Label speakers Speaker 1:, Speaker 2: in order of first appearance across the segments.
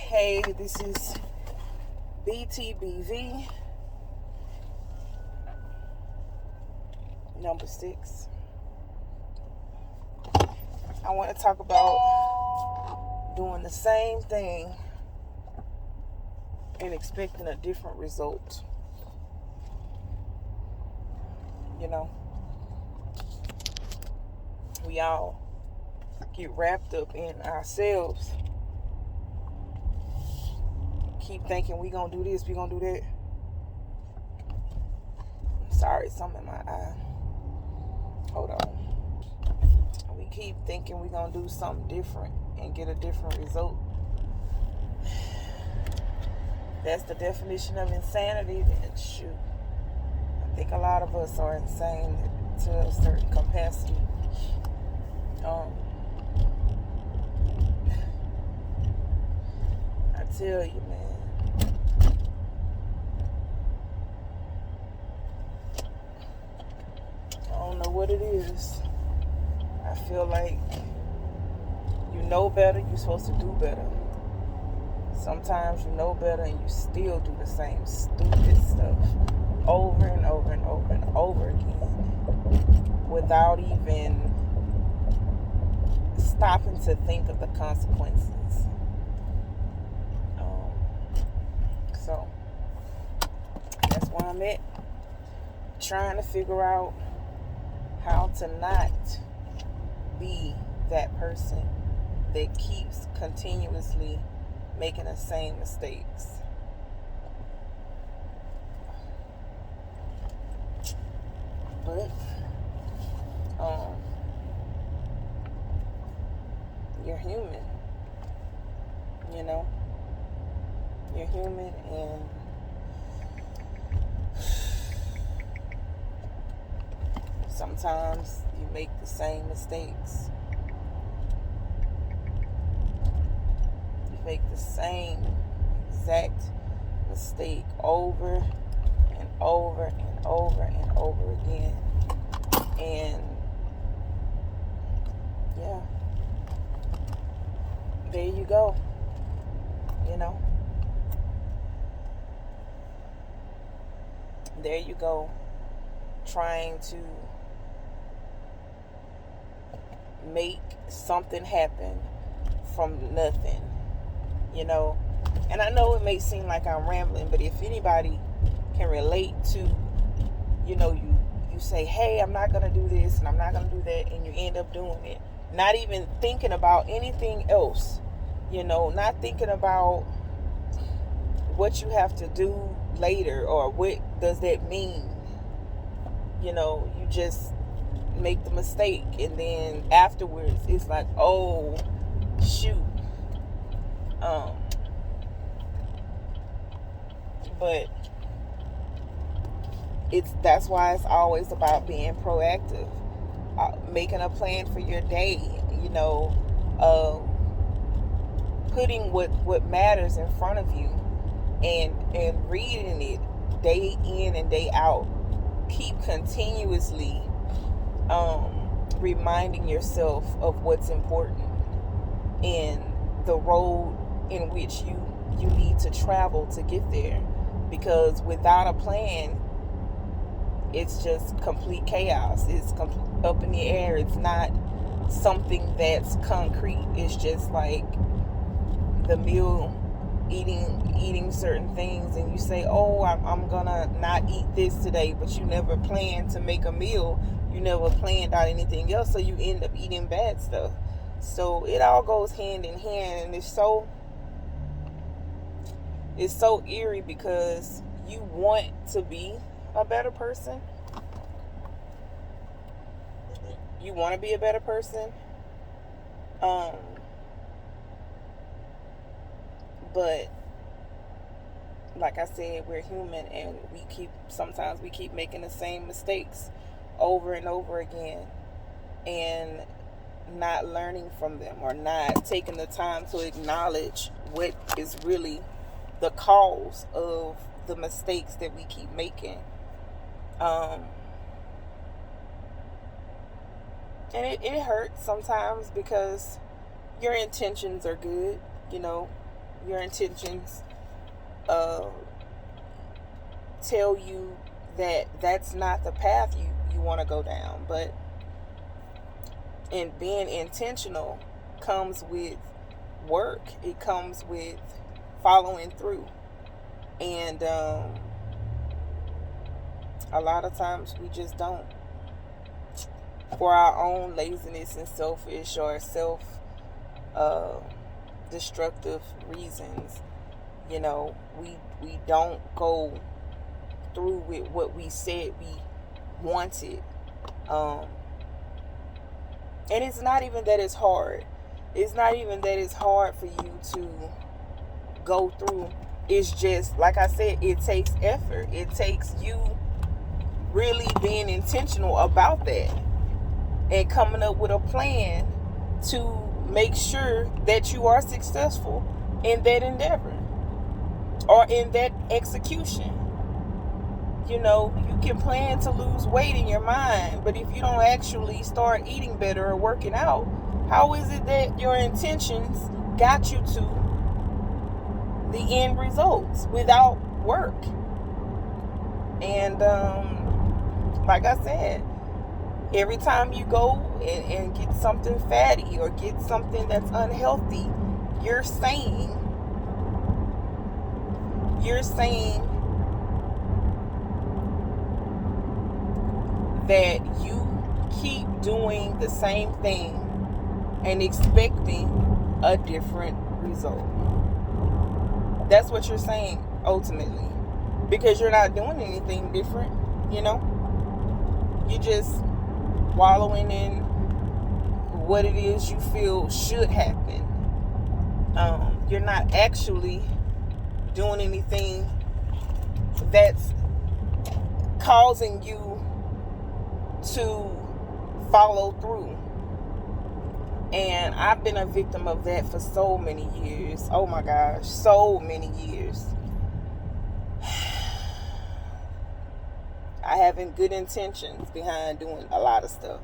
Speaker 1: Hey, this is Btbv, number 6. I want to talk about doing the same thing and expecting a different result. You know, we all get wrapped up in ourselves. Keep thinking we gonna do this, we gonna do that. I'm sorry, something in my eye. Hold on. We keep thinking we gonna do something different and get a different result. That's the definition of insanity. Then shoot, I think a lot of us are insane to a certain capacity. I tell you, man. I don't know what it is. I feel like you know better, you're supposed to do better. Sometimes you know better and you still do the same stupid stuff over and over and over and over again without even stopping to think of the consequences. So that's where I'm at, trying to figure out how to not be that person that keeps continuously making the same mistakes. But you're human, you know. You're human, and sometimes you make the same mistakes. You make the same exact mistake over and over and over and over again. And yeah, there you go. You know, there you go, trying to make something happen from nothing, you know. And I know it may seem like I'm rambling, but if anybody can relate to, you know, you say, hey, I'm not gonna do this and I'm not gonna do that, and you end up doing it, not even thinking about anything else, you know, not thinking about what you have to do later or what does that mean. You know, you just make the mistake, and then afterwards it's like, oh shoot. But that's why it's always about being proactive, making a plan for your day, you know, putting what matters in front of you and reading it day in and day out. Keep continuously reminding yourself of what's important in the road in which you need to travel to get there. Because without a plan, it's just complete chaos. It's up in the air. It's not something that's concrete. It's just like the meal, eating certain things, and you say, oh, I'm gonna not eat this today, but you never planned to make a meal. You never planned out anything else, so you end up eating bad stuff. So it all goes hand in hand, and it's so eerie because you want to be a better person. You want to be a better person. But like I said, we're human, and sometimes we keep making the same mistakes over and over again and not learning from them, or not taking the time to acknowledge what is really the cause of the mistakes that we keep making. And it hurts sometimes because your intentions are good, you know. your intentions tell you that that's not the path you want to go down. But in being intentional comes with work. It comes with following through. And a lot of times we just don't. For our own laziness and selfish or self destructive reasons, we don't go through with what we said we wanted. And it's not even that it's hard. It's not even that it's hard for you to go through. It's just, like I said, it takes effort. It takes you really being intentional about that and coming up with a plan to make sure that you are successful in that endeavor or in that execution. You can plan to lose weight in your mind, but if you don't actually start eating better or working out, how is it that your intentions got you to the end results without work? And like I said, every time you go and get something fatty or get something that's unhealthy, you're saying that you keep doing the same thing and expecting a different result. That's what you're saying ultimately, because you're not doing anything different. You're just wallowing in what it is you feel should happen. You're not actually doing anything that's causing you to follow through. And I've been a victim of that for so many years. Oh my gosh, so many years. I having good intentions behind doing a lot of stuff.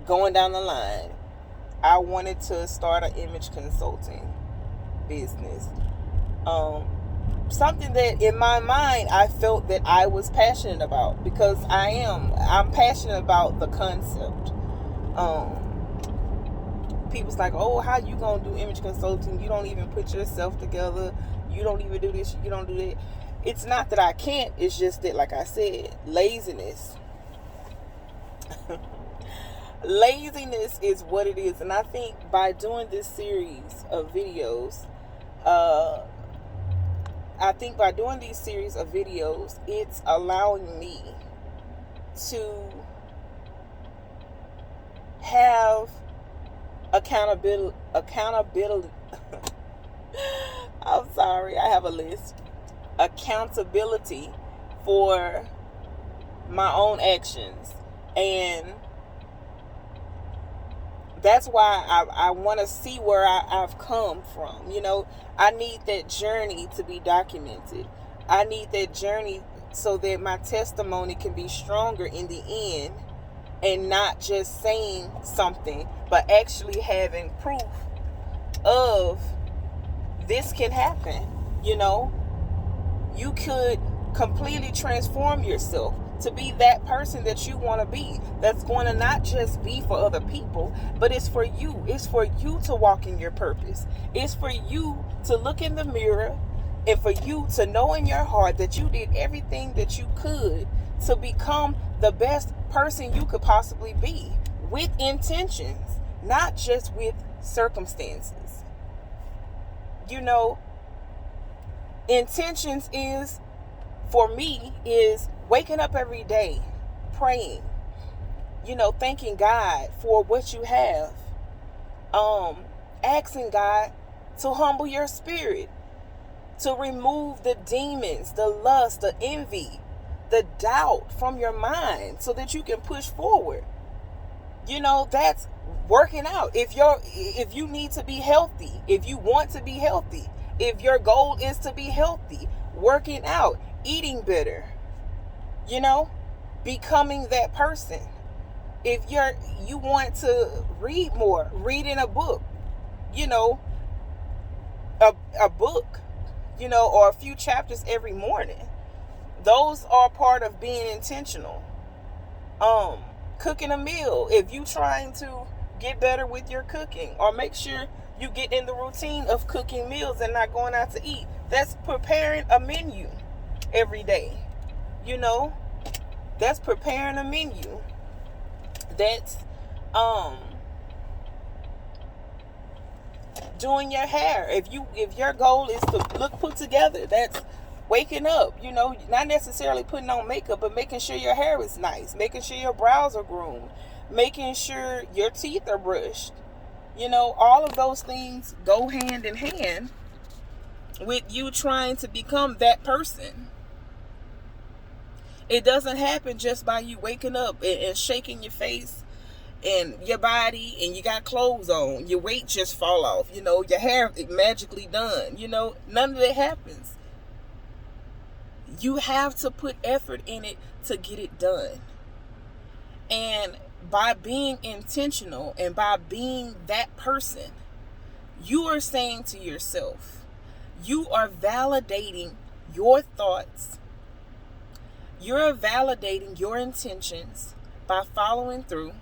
Speaker 1: Going down the line, I wanted to start an image consulting business. Something that in my mind I felt that I was passionate about, because I'm passionate about the concept. People's like, oh, how you gonna do image consulting? You don't even put yourself together. You don't even do this. You don't do that. It's not that I can't. It's just that, like I said, laziness. Laziness is what it is. And I think by doing this series of videos, it's allowing me to have accountability. I'm sorry, I have a list. Accountability for my own actions. And that's why I want to see where I've come from. I need that journey to be documented. I need that journey so that my testimony can be stronger in the end, and not just saying something, but actually having proof of this can happen. You could completely transform yourself to be that person that you want to be. That's going to not just be for other people, but it's for you. It's for you to walk in your purpose. It's for you to look in the mirror, and for you to know in your heart that you did everything that you could to become the best person you could possibly be, with intentions, not just with circumstances. Intentions for me is waking up every day, praying, thanking God for what you have, asking God to humble your spirit, to remove the demons, the lust, the envy, the doubt from your mind, so that you can push forward. That's working out. If you need to be healthy, if you want to be healthy, if your goal is to be healthy, working out, eating better, becoming that person. If you want to read more, reading a book, you know, a book, you know, or a few chapters every morning. Those are part of being intentional. Cooking a meal, if you trying to get better with your cooking, or make sure you get in the routine of cooking meals and not going out to eat, that's preparing a menu every day. You know, that's preparing a menu. That's doing your hair. If your goal is to look put together, that's waking up, you know, not necessarily putting on makeup, but making sure your hair is nice, making sure your brows are groomed, making sure your teeth are brushed. You know, all of those things go hand in hand with you trying to become that person. It doesn't happen just by you waking up and shaking your face and your body, and you got clothes on, your weight just fall off, you know, your hair magically done. You know, none of that happens. You have to put effort in it to get it done. And by being intentional and by being that person, you are saying to yourself, you are validating your thoughts, you're validating your intentions by following through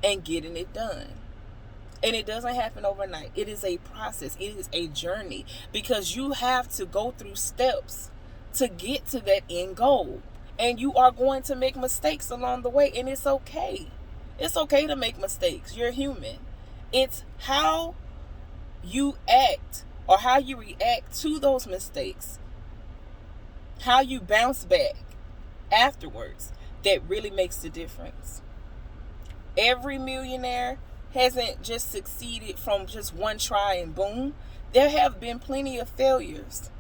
Speaker 1: and getting it done. And it doesn't happen overnight. It is a process. It is a journey, because you have to go through steps to get to that end goal. And you are going to make mistakes along the way, and it's okay. It's okay to make mistakes. You're human. It's how you act or how you react to those mistakes, how you bounce back afterwards, that really makes the difference. Every millionaire hasn't just succeeded from just one try and boom. There have been plenty of failures.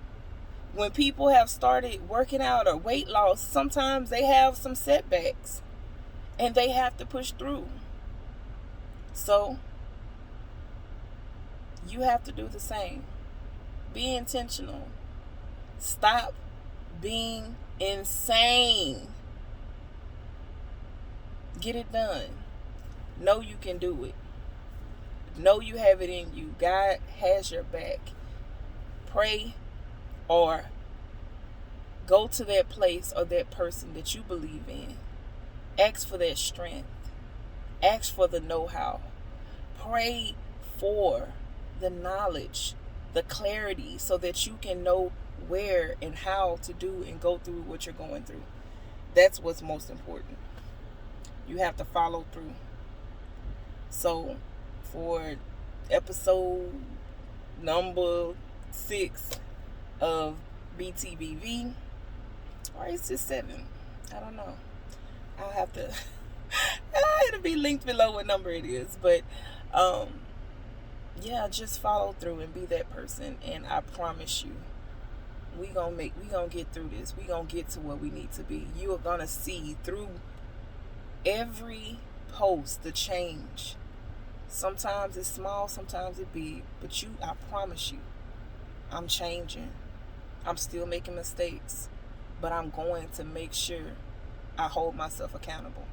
Speaker 1: When people have started working out or weight loss, sometimes they have some setbacks and they have to push through. So you have to do the same. Be intentional. Stop being insane. Get it done. Know you can do it. Know you have it in you. God has your back. Pray, or go to that place or that person that you believe in. Ask for that strength. Ask for the know-how. Pray for the knowledge, the clarity, so that you can know where and how to do and go through what you're going through. That's what's most important. You have to follow through. So for episode number 6 of Btbv, or it's just 7, I don't know, I'll have to it'll be linked below what number it is, but yeah, just follow through and be that person, and I promise you, we gonna get through this. We gonna get to where we need to be. You are gonna see through every post the change. Sometimes it's small, sometimes it's big, but I promise you, I'm changing. I'm still making mistakes, but I'm going to make sure I hold myself accountable.